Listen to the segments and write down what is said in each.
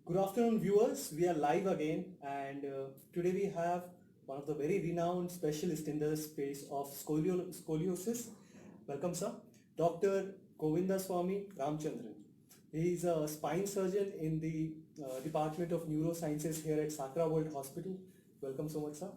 Good afternoon, viewers. We are live again, and today we have one of the very renowned specialists in the space of scoliosis. Welcome, sir, Dr. Govindaswamy Ramchandran. He is a spine surgeon in the Department of Neurosciences here at Sakra World Hospital. Welcome so much, sir.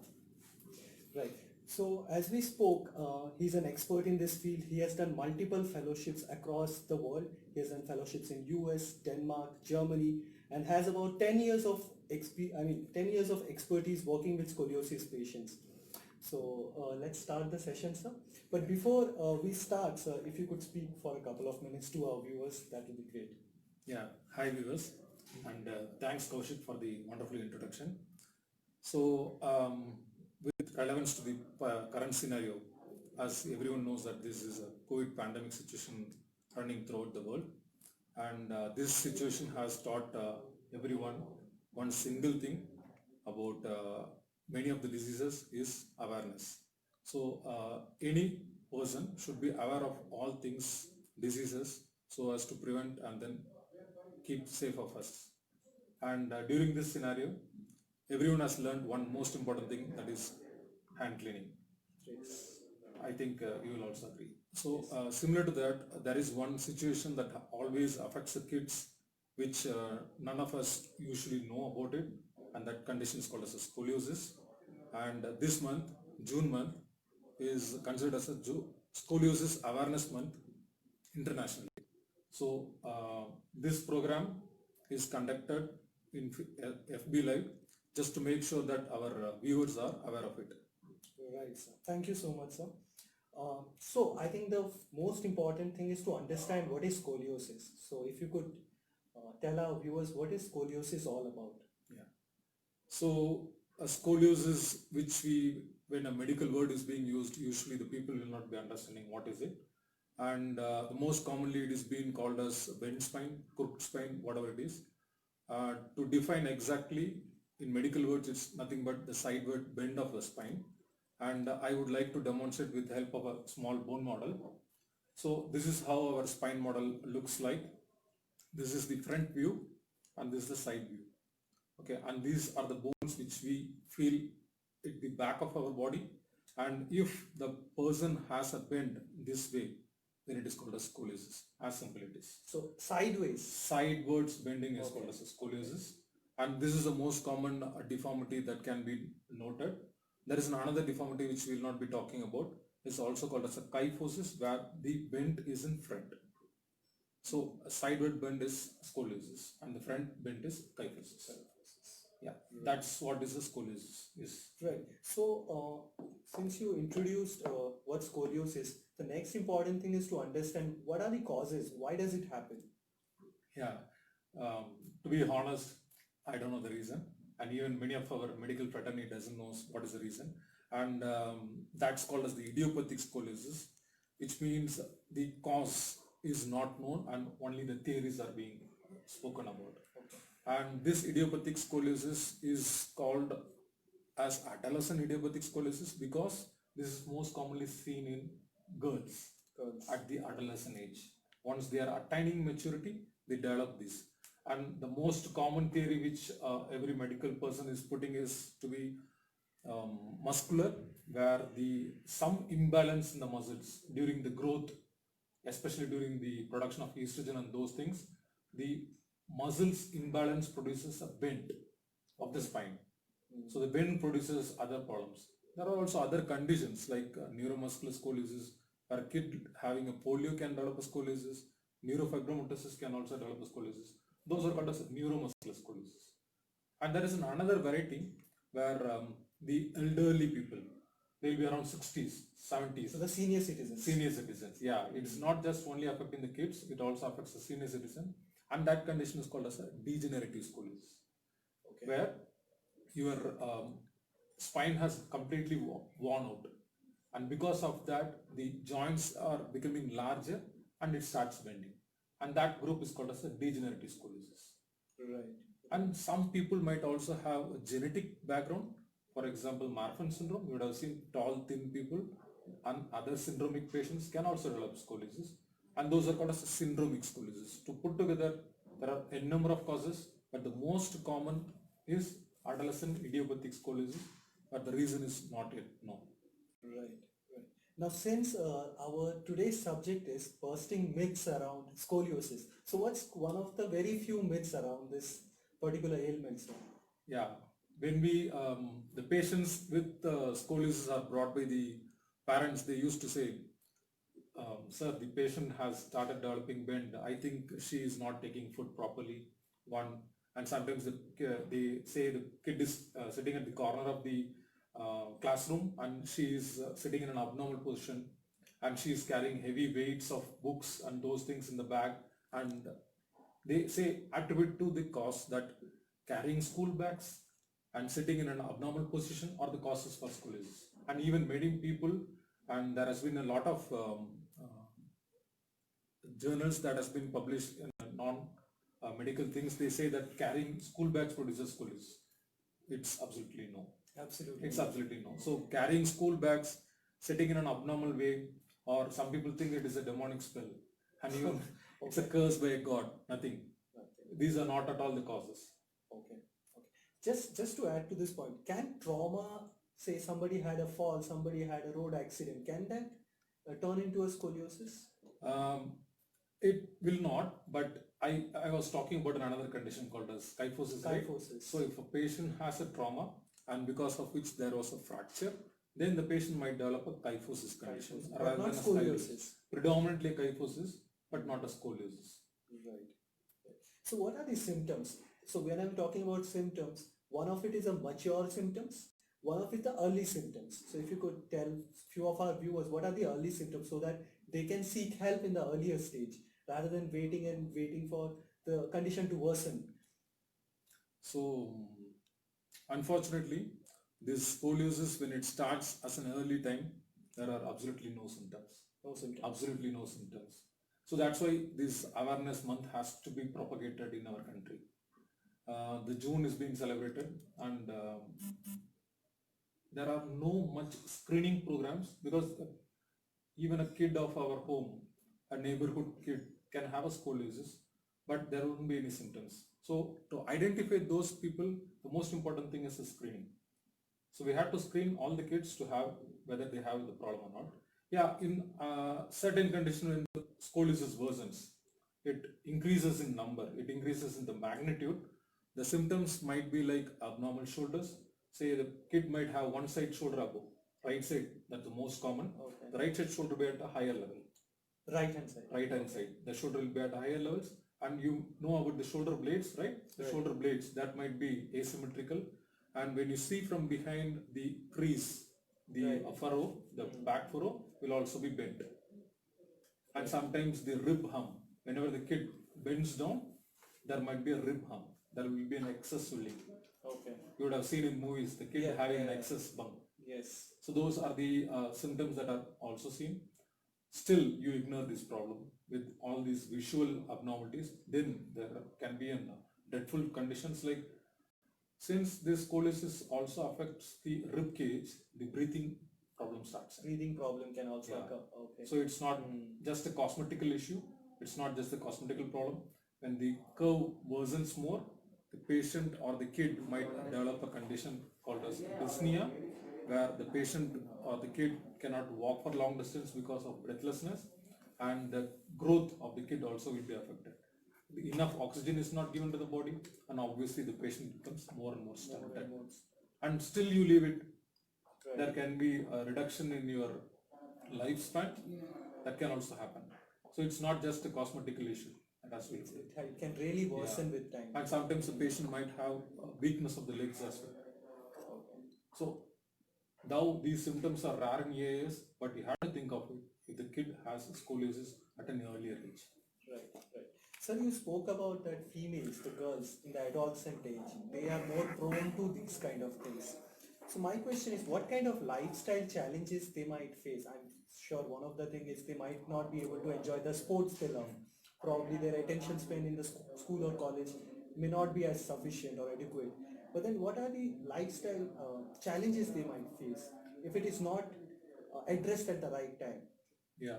Right. So as we spoke, he's an expert in this field. He has done multiple fellowships across the world. He has done fellowships in US, Denmark, Germany, and has about 10 years of 10 years of expertise working with scoliosis patients. So let's start the session, sir. But before we start, sir, if you could speak for a couple of minutes to our viewers, that would be great. Yeah, hi viewers, and thanks Kaushik for the wonderful introduction. So, with relevance to the current scenario, as everyone knows that this is a COVID pandemic situation running throughout the world, and this situation has taught everyone one single thing about many of the diseases is awareness. So, any person should be aware of all things diseases so as to prevent and then keep safe of us. And during this scenario, everyone has learned one most important thing, that is hand cleaning. I think you will also agree. So similar to that, there is one situation that always affects the kids, which none of us usually know about it, and that condition is called as a scoliosis. And this month, June month, is considered as a scoliosis awareness month internationally. So this program is conducted in FB Live just to make sure that our viewers are aware of it. Right, sir. Thank you so much, sir. So I think the most important thing is to understand what is scoliosis. So if you could tell our viewers what is scoliosis all about. Yeah. So a scoliosis, which when a medical word is being used, usually the people will not be understanding what is it. And the most commonly it is being called as bent spine, crooked spine, whatever it is. To define exactly in medical words, it's nothing but the sideward bend of the spine. And I would like to demonstrate with the help of a small bone model. So this is how our spine model looks like. This is the front view and this is the side view. Okay, and these are the bones which we feel at the back of our body. And if the person has a bend this way, then it is called as scoliosis. As simple it is. So sideways. Sidewards bending is called as scoliosis. And this is the most common deformity that can be noted. There is another deformity which we will not be talking about. It's also called as a kyphosis, where the bend is in front. So a sideward bend is scoliosis and the front bend is kyphosis. Yeah, that's what is a scoliosis is. Right. So since you introduced what scoliosis is, the next important thing is to understand what are the causes, why does it happen? Yeah, to be honest, I don't know the reason, and even many of our medical fraternity doesn't know what is the reason, and that's called as the idiopathic scoliosis, which means the cause is not known and only the theories are being spoken about. And this idiopathic scoliosis is called as adolescent idiopathic scoliosis because this is most commonly seen in girls at the adolescent age. Once they are attaining maturity, they develop this. And the most common theory which every medical person is putting is to be muscular, where some imbalance in the muscles during the growth, especially during the production of estrogen and those things, the muscles imbalance produces a bend of the spine. So the bend produces other problems. There are also other conditions like neuromuscular scoliosis, where a kid having a polio can develop a scoliosis. Neurofibromatosis can also develop a scoliosis. Those are called as neuromuscular scoliosis. And there is another variety where the elderly people, they'll be around 60s, 70s. So the senior citizens. Senior citizens, yeah. It's not just only affecting the kids, it also affects the senior citizen. And that condition is called as a degenerative scoliosis, where your spine has completely worn out. And because of that, the joints are becoming larger and it starts bending. And that group is called as a degenerative scoliosis. Right. And some people might also have a genetic background. For example, Marfan syndrome, you would have seen tall, thin people, and other syndromic patients can also develop scoliosis. And those are called as syndromic scoliosis. To put together, there are a number of causes, but the most common is adolescent idiopathic scoliosis, but the reason is not yet known. Right, right. Now, since our today's subject is busting myths around scoliosis, so what's one of the very few myths around this particular ailment, sir? Yeah, when the patients with scoliosis are brought by the parents, they used to say, sir, the patient has started developing bend. I think she is not taking food properly. One, and sometimes they say the kid is sitting at the corner of the classroom and she is sitting in an abnormal position and she is carrying heavy weights of books and those things in the bag, and they say attribute to the cause that carrying school bags and sitting in an abnormal position are the causes for scoliosis. And even many people, and there has been a lot of journals that has been published in non-medical things, they say that carrying school bags produces scoliosis. It's absolutely no. Absolutely. It's absolutely no. So carrying school bags, sitting in an abnormal way, or some people think it is a demonic spell, and even it's a curse by a god. Nothing. These are not at all the causes. Okay. Okay. Just to add to this point, can trauma, say somebody had a fall, somebody had a road accident, can that turn into a scoliosis? It will not, but I was talking about another condition called as kyphosis, right? Kyphosis. So if a patient has a trauma and because of which there was a fracture, then the patient might develop a kyphosis condition Kyphosis, rather but not than a scoliosis. Predominantly a kyphosis, but not a scoliosis. Right. So what are the symptoms? So when I'm talking about symptoms, one of it is a mature symptoms, one of it the early symptoms. So if you could tell few of our viewers what are the early symptoms so that they can seek help in the earlier stage rather than waiting for the condition to worsen. So unfortunately, this scoliosis, when it starts as an early time, there are absolutely no symptoms. No symptoms. Absolutely no symptoms. So that's why this awareness month has to be propagated in our country. The June is being celebrated, and there are no much screening programs because even a kid of our home, a neighborhood kid, can have a scoliosis, but there won't be any symptoms. So to identify those people, the most important thing is the screening. So we have to screen all the kids to have whether they have the problem or not. Yeah, in certain condition when the scoliosis worsens, it increases in number, it increases in the magnitude. The symptoms might be like abnormal shoulders. Say the kid might have one side shoulder above, right side, that's the most common. Okay. The right side shoulder will be at a higher level. Right hand side. Right hand side, the shoulder will be at higher levels, and you know about the shoulder blades, right? The shoulder blades, that might be asymmetrical, and when you see from behind the crease, the furrow, the back furrow will also be bent. And sometimes the rib hump, whenever the kid bends down, there might be a rib hump, there will be an excess swelling. Okay. You would have seen in movies the kid having an excess bump. Yes. So those are the symptoms that are also seen. Still you ignore this problem with all these visual abnormalities, then there can be dreadful conditions like, since this scoliosis also affects the rib cage, the breathing problem starts. Breathing problem can also occur. Okay. So it's not just a cosmetical issue, it's not just a cosmetical problem. When the curve worsens more, the patient or the kid might develop a condition called as dyspnea, where the patient or the kid cannot walk for long distance because of breathlessness, and the growth of the kid also will be affected. Enough oxygen is not given to the body, and obviously the patient becomes more and more stunted. And still you leave it, there can be a reduction in your lifespan. That can also happen. So it's not just a cosmetical issue. It can really worsen with time. And sometimes the patient might have weakness of the legs as well. Okay. So now these symptoms are rare in AAS, but you have to think of it if the kid has scoliosis at an earlier age. Right, right. Sir, you spoke about that females, the girls in the adolescent age, they are more prone to these kind of things. So my question is, what kind of lifestyle challenges they might face? I'm sure one of the things is they might not be able to enjoy the sports they love. Probably their attention span in the school or college may not be as sufficient or adequate. But then what are the lifestyle challenges they might face if it is not addressed at the right time? Yeah.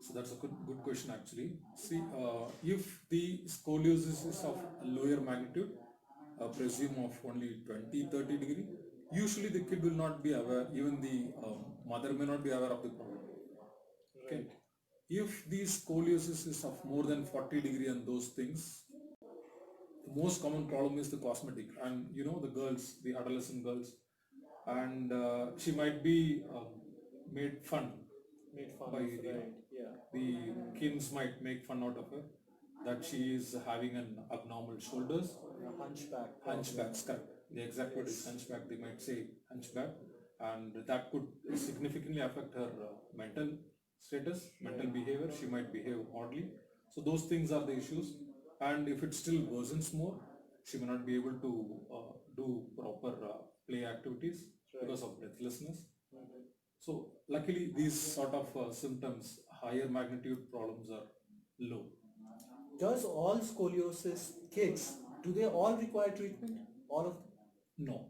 So that's a good question actually. See, if the scoliosis is of lower magnitude, presume of only 20-30 degree, usually the kid will not be aware, even the mother may not be aware of the problem. Okay. If the scoliosis is of more than 40 degree and those things, the most common problem is the cosmetic, and you know the girls, the adolescent girls, and she might be made fun Made fun by of, the right? Yeah. the kids might make fun out of her that she is having an abnormal shoulders, A hunchback. hunchbacks, correct. The exact word is hunchback. They might say hunchback, and that could significantly affect her mental status, mental behavior. She might behave oddly. So those things are the issues. And if it still worsens more, she may not be able to do proper play activities because of breathlessness. So luckily these sort of symptoms, higher magnitude problems are low. Does all scoliosis kids, do they all require treatment? All of them? No,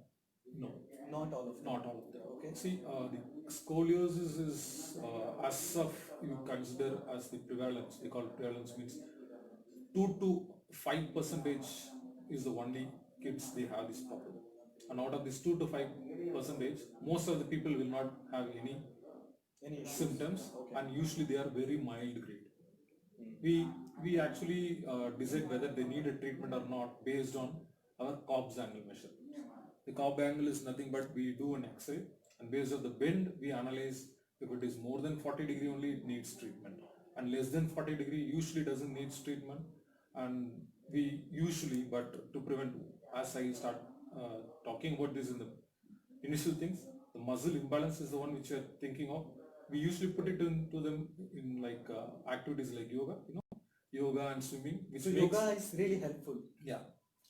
no, Not all of them. not all of them. Okay. See, the scoliosis is as of you consider as the prevalence. We call prevalence means 2 to 5 percentage is the only kids they have this problem. And out of this 2 to 5 percentage, most of the people will not have any Any issues? symptoms, Okay. and usually they are very mild grade. We actually decide whether they need a treatment or not based on our Cobb's angle measure. The Cobb angle is nothing but we do an X-ray, and based on the bend we analyze if it is more than 40 degree only it needs treatment, and less than 40 degree usually doesn't need treatment. And we usually, but to prevent, as I start talking about this in the initial things, the muscle imbalance is the one which we are thinking of. We usually put it into them in like activities like yoga, yoga and swimming, which So makes, yoga is really helpful. yeah,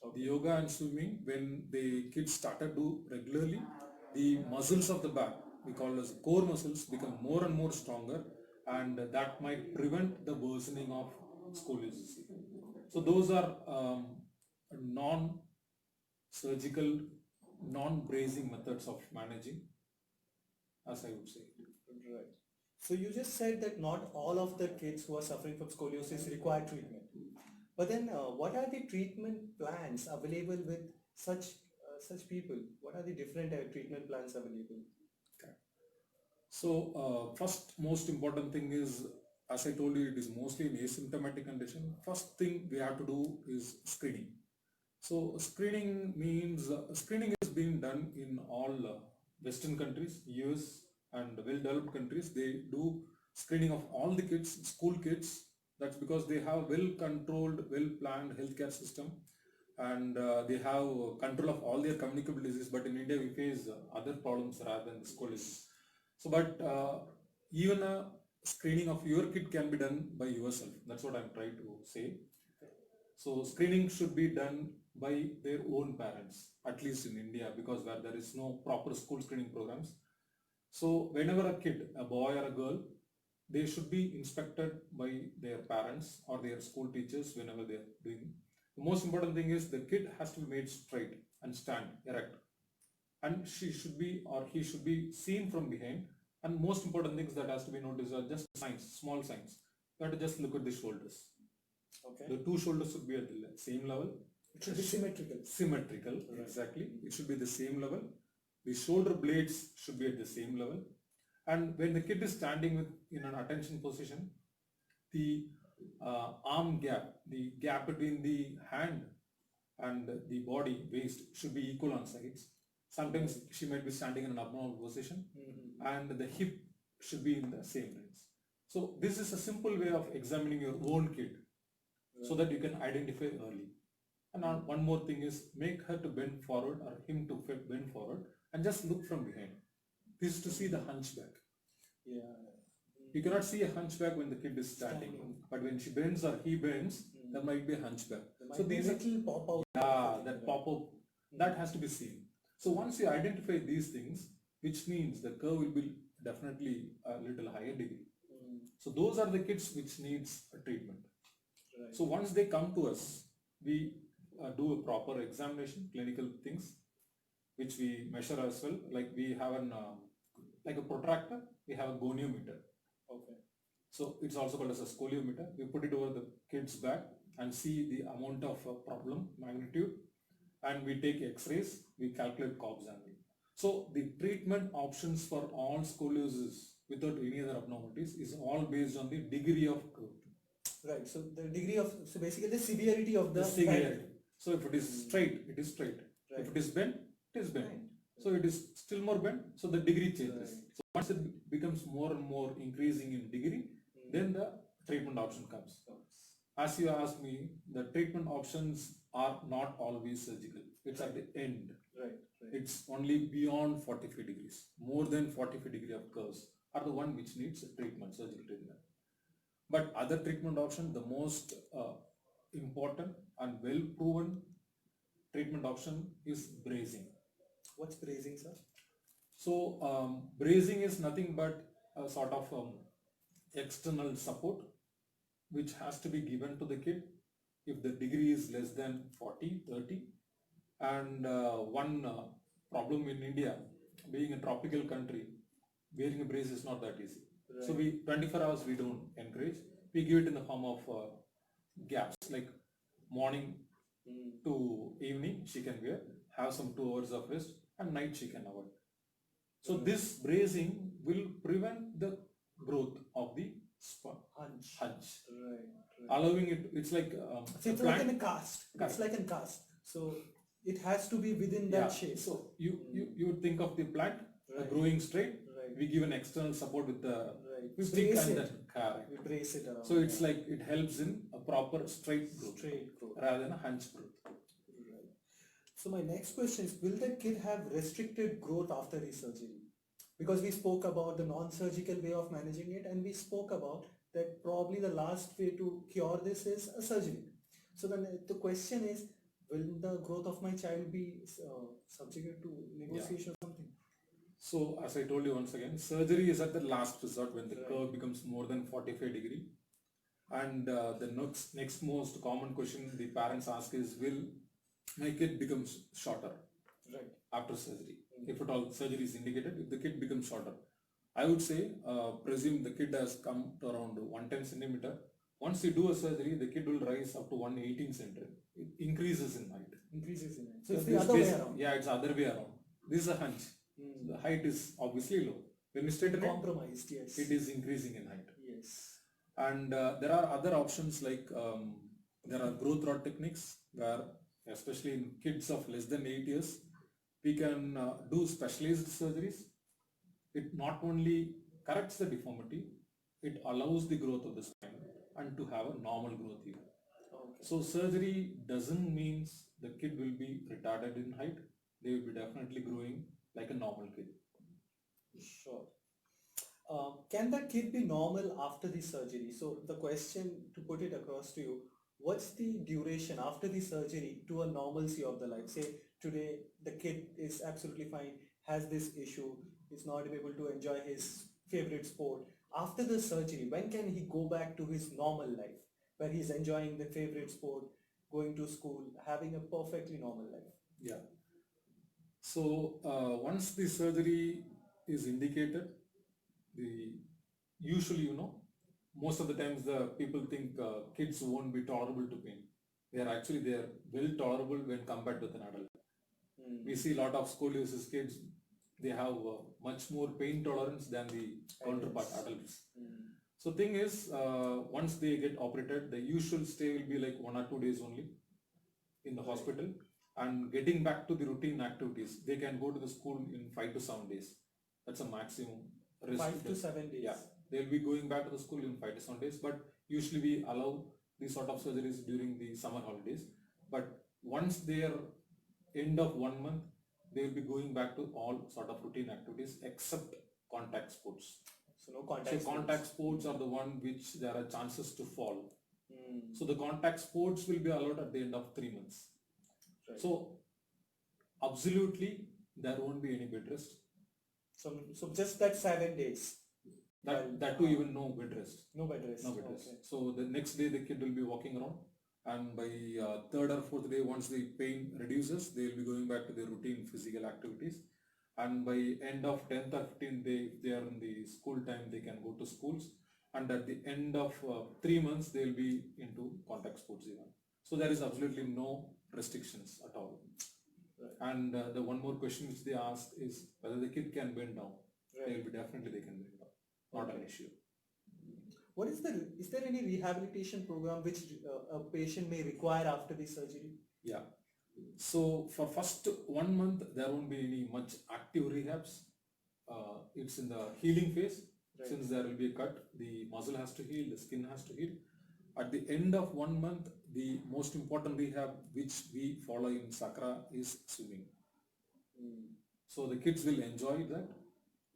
Okay. the yoga and swimming, when the kids started to regularly, the muscles of the back, we call as core muscles, become more and more stronger, and that might prevent the worsening of scoliosis. So those are non-surgical, non-bracing methods of managing, as I would say. Right. So you just said that not all of the kids who are suffering from scoliosis require treatment. But then what are the treatment plans available with such people? What are the different treatment plans available? So first most important thing is, as I told you, it is mostly an asymptomatic condition. First thing we have to do is screening. So screening means, screening is being done in all Western countries, US and well-developed countries. They do screening of all the kids, school kids. That's because they have well-controlled, well-planned healthcare system, and they have control of all their communicable diseases. But in India we face other problems rather than scoliosis. So, but even a screening of your kid can be done by yourself. That's what I'm trying to say. So screening should be done by their own parents, at least in India, because where there is no proper school screening programs. So whenever a kid, a boy or a girl, they should be inspected by their parents or their school teachers whenever they are doing. The most important thing is the kid has to be made straight and stand erect, and she should be or he should be seen from behind. And most important things that has to be noticed are just signs, small signs. You have to just look at the shoulders. Okay. The two shoulders should be at the same level. It should be symmetrical. Symmetrical, exactly. It should be the same level. The shoulder blades should be at the same level. And when the kid is standing in an attention position, the arm gap, the gap between the hand and the body, waist, should be equal on sides. Sometimes she might be standing in an abnormal position, and the hip should be in the same range. So this is a simple way of examining your own kid, so that you can identify early. And one more thing is, make her to bend forward or him to bend forward and just look from behind. This is to see the hunchback. Yeah. You cannot see a hunchback when the kid is standing, but when she bends or he bends, there might be a hunchback. So these little pop out. Yeah, that pop up, that has to be seen. So once you identify these things, which means the curve will be definitely a little higher degree. So those are the kids which needs a treatment. Right. So once they come to us, we do a proper examination, clinical things, which we measure as well. Like we have an like a protractor, we have a goniometer. Okay. So it's also called as a scoliometer. We put it over the kid's back and see the amount of problem magnitude, and we take x-rays, we calculate Cobb's angle. So the treatment options for all scoliosis without any other abnormalities is all based on the degree of growth. Right. So the degree of, so basically the severity of the severity. So if it is straight, it is straight. Right. If it is bent, it is bent. Right. So it is still more bent, so the degree changes. Right. So once it becomes more and more increasing in degree, then the treatment option comes. As you asked me, the treatment options are not always surgical. It's at the end. Right. It's only beyond 45 degrees. More than 45 degree of curves are the one which needs treatment, surgical treatment. But other treatment option, the most important and well proven treatment option is bracing. What's bracing, sir? So bracing is nothing but a sort of external support which has to be given to the kid if the degree is less than 40, 30. And one problem in India, being a tropical country, wearing a brace is not that easy. Right. So we 24 hours we don't encourage. We give it in the form of gaps, like morning to evening she can wear, have some 2 hours of rest, and night she can avoid. So this bracing will prevent the growth of the hunch. Right. Allowing it, it's like so it's like in a cast. It's like in cast. So it has to be within that shape. So you would think of the plant growing straight. Right. We give an external support with the stick and the carrot. We brace it around. So it's like it helps in a proper straight growth rather than a hunch growth. Right. So my next question is, will the kid have restricted growth after the surgery? Because we spoke about the non-surgical way of managing it, and we spoke about that probably the last way to cure this is a surgery. So then the question is, will the growth of my child be subjected to negotiation or something? So as I told you once again, surgery is at the last resort when the curve becomes more than 45 degree. And the next most common question the parents ask is, will my kid becomes shorter after surgery? If at all surgery is indicated, if the kid becomes shorter, I would say presume the kid has come to around 110 centimeter. Once you do a surgery, the kid will rise up to 118 centimeter. It increases in height. So it's the other way around. Yeah, it's the other way around. This is a hunch. So the height is obviously low. When you straighten compromised, yes. It is increasing in height. Yes. And there are other options like there are growth rod techniques where, especially in kids of less than 8 years, we can do specialized surgeries. It not only corrects the deformity, it allows the growth of the spine and to have a normal growth here. So surgery doesn't mean the kid will be retarded in height. They will be definitely growing like a normal kid. Sure. Can the kid be normal after the surgery? So the question, to put it across to you, what's the duration after the surgery to a normalcy of the life? Say today the kid is absolutely fine, has this issue, is not able to enjoy his favorite sport. After the surgery, when can he go back to his normal life, where he's enjoying the favorite sport, going to school, having a perfectly normal life? Yeah. So once the surgery is indicated, usually, most of the times the people think kids won't be tolerable to pain. They are well tolerable when compared with an adult. We see a lot of scoliosis kids, they have much more pain tolerance than the counterpart adults. So thing is, once they get operated, the usual stay will be like 1 or 2 days only in the hospital, and getting back to the routine activities, they can go to the school in 5 to 7 days. That's a maximum. 5 to 7 days. Yeah, they'll be going back to the school in 5 to 7 days, but usually we allow these sort of surgeries during the summer holidays. But once they are end of 1 month, they will be going back to all sort of routine activities except contact sports. So no contact. So contact sports are the one which there are chances to fall. So the contact sports will be allowed at the end of 3 months. So absolutely there won't be any bed rest. So just that 7 days. That too, even no bed rest. No bed rest. No bed rest. So the next day the kid will be walking around, and by third or fourth day, once the pain reduces, they will be going back to their routine physical activities. And by end of 10th or 15th day, if they are in the school time, they can go to schools. and at the end of 3 months they'll be into contact sports even. So there is absolutely no restrictions at all. Right. And the one more question which they asked is whether the kid can bend down. They will be definitely they can bend down, not an issue. What is there any rehabilitation program which a patient may require after the surgery? Yeah. So for first 1 month there won't be any much active rehabs. It's in the healing phase. Right. Since there will be a cut, the muscle has to heal, the skin has to heal. At the end of 1 month, the most important rehab which we follow in Sakra is swimming. So the kids will enjoy that.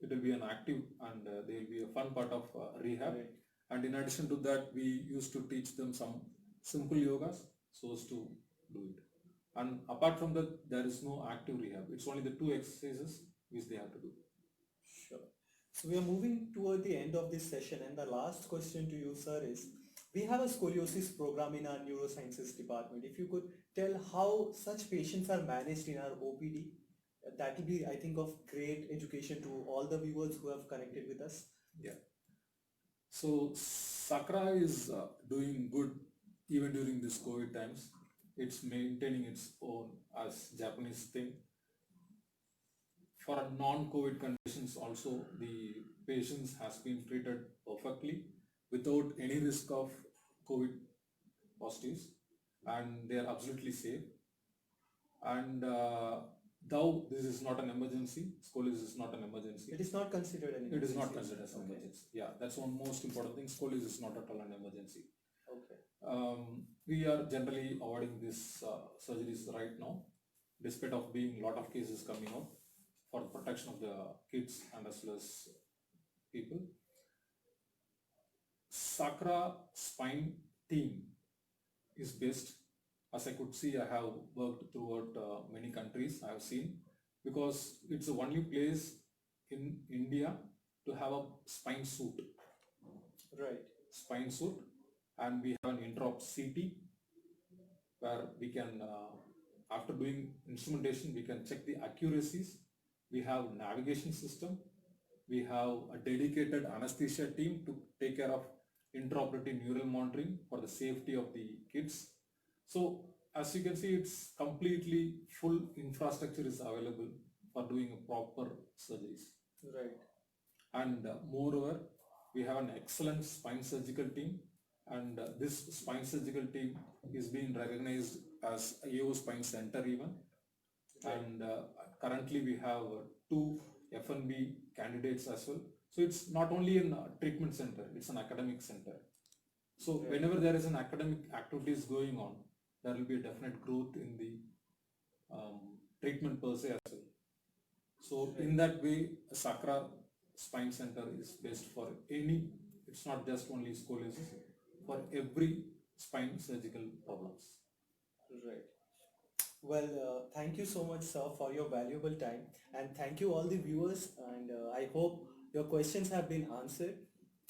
It will be an active and they will be a fun part of rehab. Right. And in addition to that, we used to teach them some simple yogas so as to do it. And apart from that, there is no active rehab. It's only the 2 exercises which they have to do. Sure. So we are moving toward the end of this session, and the last question to you, sir, is we have a scoliosis program in our neurosciences department. If you could tell how such patients are managed in our OPD, that will be, I think, of great education to all the viewers who have connected with us. Yeah. So Sakra is doing good even during this COVID times. It's maintaining its own as Japanese thing. For non-COVID conditions also, the patients has been treated perfectly without any risk of COVID positives, and they are absolutely safe. And though this is not an emergency, scoliosis is not an emergency. It is not considered an emergency. It is not considered as an emergency. Yeah, that's one most important thing. Scoliosis is not at all an emergency. Okay. We are generally avoiding these surgeries right now, despite of being a lot of cases coming out for the protection of the kids and as well as people. Sakra spine team is best. As I could see, I have worked throughout many countries I have seen, because it's the only place in India to have a spine suit. Right. Spine suit, and we have an intraop CT where we can, after doing instrumentation, we can check the accuracies. We have navigation system. We have a dedicated anesthesia team to take care of intraoperative neural monitoring for the safety of the kids. So as you can see, it's completely full infrastructure is available for doing a proper surgeries. Right. And moreover, we have an excellent spine surgical team, and this spine surgical team is being recognized as AO Spine Center even. Right. And currently we have 2 FNB candidates as well. So it's not only a treatment center, it's an academic center. So Right. whenever there is an academic activities going on, there will be a definite growth in the treatment per se as well. So Right. in that way, Sakra Spine Center is best for any, it's not just only scoliosis, for every spine surgical problems. Right. Well, thank you so much, sir, for your valuable time, and thank you all the viewers, and I hope your questions have been answered.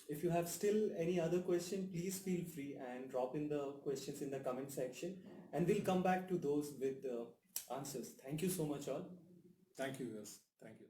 If you have still any other question, please feel free and drop in the questions in the comment section, and we'll come back to those with answers. Thank you so much all. Thank you, guys. Thank you.